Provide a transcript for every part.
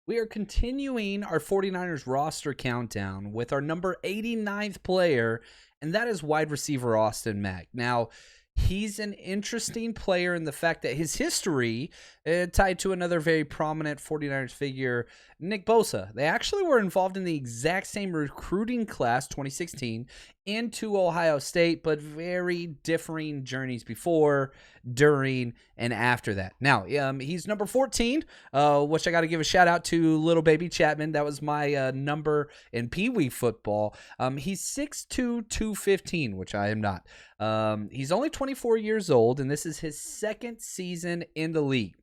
We are continuing our 49ers roster countdown with our number 89th player, and that is wide receiver Austin Mack. Now, he's an interesting player in the fact that his history tied to another very prominent 49ers figure, Nick Bosa. They actually were involved in the exact same recruiting class, 2016, into Ohio State, but very differing journeys before, during, and after that. Now, he's number 14, which I got to give a shout out to little baby Chapman. That was my number in Pee Wee football. He's 6'2", 215, which I am not. He's only 24 years old, and this is his second season in the league.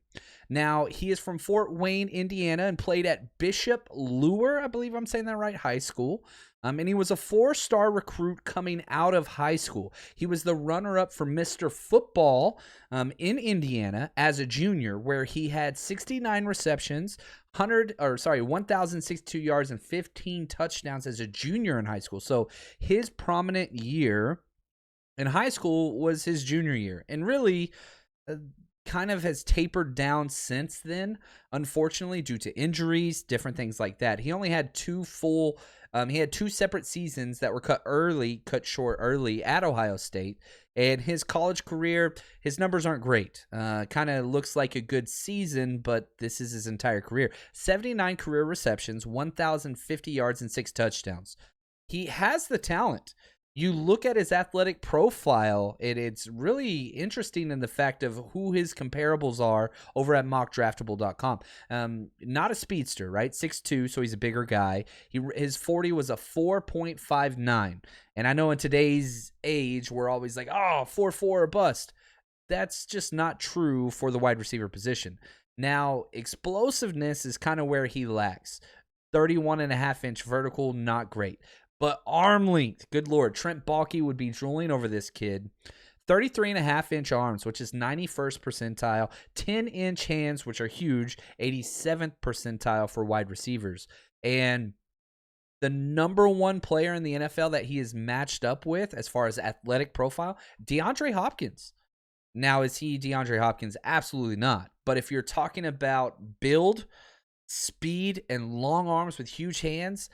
Now, he is from Fort Wayne, Indiana, and played at Bishop Luer, I believe I'm saying that right, high school. And he was a 4-star recruit coming out of high school. He was the runner-up for Mr. Football in Indiana as a junior, where he had 69 receptions, 1,062 yards, and 15 touchdowns as a junior in high school. So his prominent year in high school was his junior year, and really kind of has tapered down since then, unfortunately, due to injuries, different things like that. He only had two separate seasons that were cut short early at Ohio State, and his college career, his numbers aren't great. Kind of looks like a good season, but this is his entire career. 79 career receptions, 1,050 yards, and 6 touchdowns. He has the talent. You look at his athletic profile, and it's really interesting in the fact of who his comparables are over at mockdraftable.com. Not a speedster, right? 6'2", so he's a bigger guy. His 40 was a 4.59. And I know in today's age, we're always like, 4.4 or bust. That's just not true for the wide receiver position. Now, explosiveness is kind of where he lacks. 31.5-inch vertical, not great. But arm length, good Lord, Trent Baalke would be drooling over this kid. 33.5-inch arms, which is 91st percentile. 10-inch hands, which are huge, 87th percentile for wide receivers. And the number one player in the NFL that he is matched up with as far as athletic profile, DeAndre Hopkins. Now, is he DeAndre Hopkins? Absolutely not. But if you're talking about build, speed, and long arms with huge hands,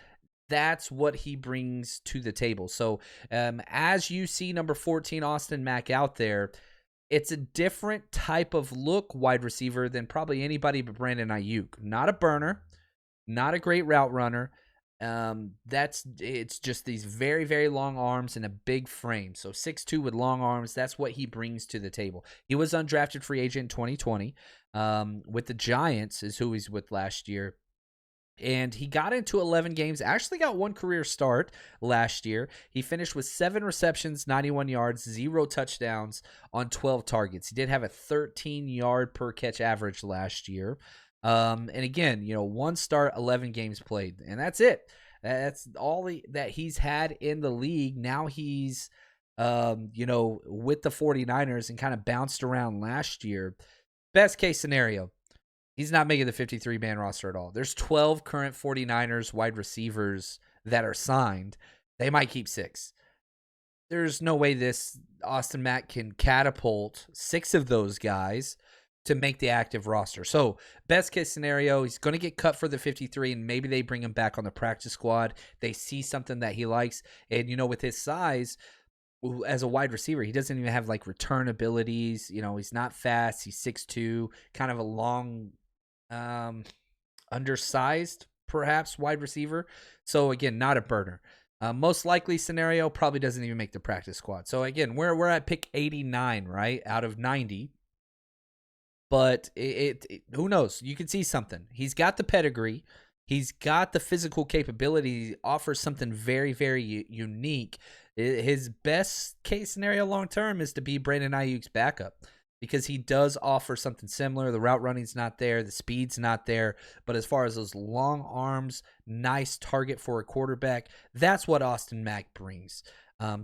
that's what he brings to the table. So as you see number 14, Austin Mack out there, it's a different type of look wide receiver than probably anybody but Brandon Ayuk. Not a burner, not a great route runner. It's just these very, very long arms and a big frame. So 6'2" with long arms, that's what he brings to the table. He was undrafted free agent in 2020 with the Giants is who he's with last year. And he got into 11 games, actually got one career start last year. He finished with 7 receptions, 91 yards, 0 touchdowns on 12 targets. He did have a 13-yard per catch average last year. And again, 1 start, 11 games played. And that's it. That's all that he's had in the league. Now he's, with the 49ers and kind of bounced around last year. Best case scenario, he's not making the 53-man roster at all. There's 12 current 49ers wide receivers that are signed. They might keep 6. There's no way this Austin Mack can catapult 6 of those guys to make the active roster. So best case scenario, he's going to get cut for the 53, and maybe they bring him back on the practice squad. They see something that he likes. And, with his size as a wide receiver, he doesn't even have like return abilities. He's not fast. He's 6'2", kind of a long, undersized, perhaps, wide receiver. So again, not a burner. Most likely scenario, probably doesn't even make the practice squad. So again, we're at pick 89, right, out of 90. But who knows? You can see something. He's got the pedigree. He's got the physical capability. He offers something very, very unique. His best case scenario long term is to be Brandon Ayuk's backup, because he does offer something similar. The route running's not there. The speed's not there. But as far as those long arms, nice target for a quarterback, that's what Austin Mack brings.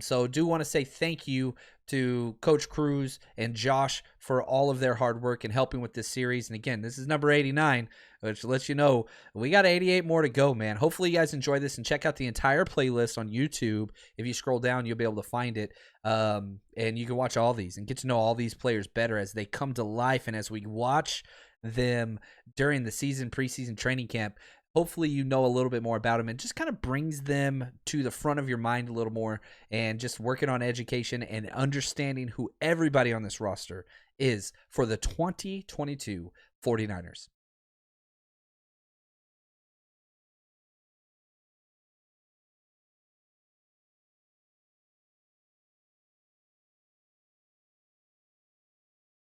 So do want to say thank you to Coach Cruz and Josh for all of their hard work and helping with this series. And again, this is number 89, which lets you know we got 88 more to go, man. Hopefully you guys enjoy this, and check out the entire playlist on YouTube. If you scroll down, you'll be able to find it. And you can watch all these and get to know all these players better as they come to life, and as we watch them during the season, preseason training camp, hopefully you know a little bit more about them and just kind of brings them to the front of your mind a little more, and just working on education and understanding who everybody on this roster is for the 2022 49ers.